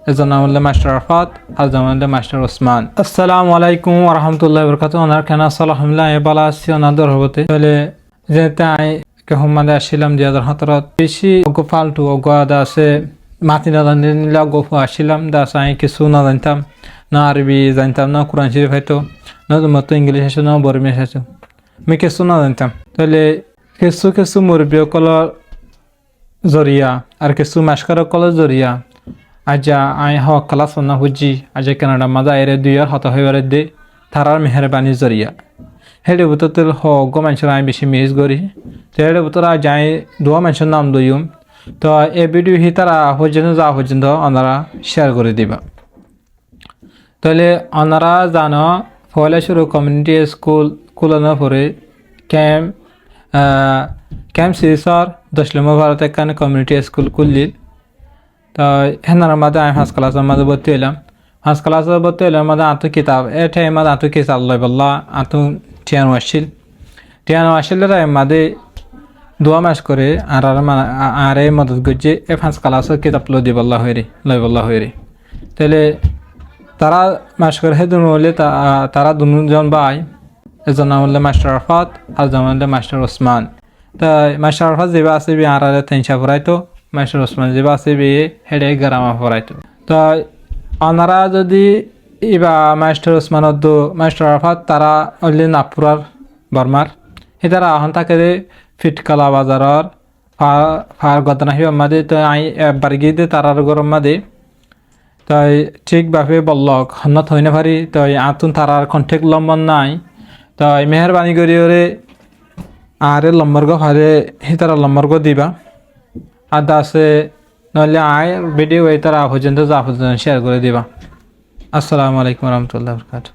এজন নাম হলো মাস্টার আরফাত আর যেমন হলো মাস্টার ওসমান। আসসালামু আলাইকুম ওয়া রাহমাতুল্লাহি ওয়া বারাকাতুহু। ওনার কেন আলহামদুলিল্লাহ বালা আছি ওনাদের হবতে তাহলে যেতে আই কেহমাদে আসছিলাম 2017 বেশি অগো ফালতু অগো আদা আছে মাতি না জানিলে অগো আসছিলাম দাস আই কিছু না জানতাম না আরবি জানতাম না কোরআন শরীফ হয়তো না মতো ইংলিশ আছে না বরমিশ আছে আমি কিছু না জানতাম। তাহলে কিছু কিছু মুরব্বী কলর জরিয়া আর কিছু মাস্কার কলর জরিয়া আজা আই হক ক্লাস না হুজি আজ কানাডা মাজা এরে 2 ইয়ার হত হইবারে দে তারার মেহরবানি জরিয়া হেডে বুতর হক মানুষের আমি বেশি মিস করি তো হেডে বুতর যাই দোয়া মানুষের নাম দইম তো এই ভিডিও হি তারা পর্যন্ত যা পর্যন্ত ওনারা শেয়ার করে দিবা। তাহলে ওনারা জানো ফলে শুরু কমিউনিটি স্কুল কুলানোর পরে ক্যাম্প সিরিজর 10 নম্বর ভারত এখানে কমিউনিটি স্কুল খুললিল। তো হেনার মধ্যে আমি ফার্স্ট ক্লাসের মধ্যে ভর্তি হইলাম। ফার্স্ট ক্লাসে ভর্তি হইলাম মধ্যে আঁতু কিতাব এটাই মধ্যে আঁতু কিতাব লই বললা আঁতু টিয়ানো আসছিল এর মধ্যে 2 মাস করে আর এই মদত করছে এ ফার্স্ট ক্লাসের কিতাব লই বললা হইরে তাহলে তারা মাস করে হে দুনো হলে তারা দুজন ভাই এজন নাম হলো মাস্টার আরফাত আর যেমন হলো মাস্টার ওসমান। তা মাস্টার আরফাত যেবা আছে বি আর তিনশা পড়াইতো মাস্টার ওসমান যেবা আছে বি হেডে গ্রামা পড়াইতো। তো ওনারা যদি ইবা মাস্টার ওসমানত মাস্টার আরফাত তারা অলি নাগপুরার বর্মার সে তারা আহন থাকে ফিটকালা বাজারর ফার গদনা হিবা মাদে তো আই একবার গিয়ে তারার গরম মাদে তাই ঠিকভাবে বললক হন্নত হই না পারি তাই আতুন তারার কন্টেক্ট লম্বর নাই তাই মেহরবানি করি ওরে আরে লম্বর্গ ফারে হি তারা লম্বর্গ দিবা আদা আছে নইলে আয় ভিডিও এই তারা পর্যন্ত যা পর্যন্ত শেয়ার করে দিবা। আসসালামু আলাইকুম রহমতুল্লাহ বরকাত।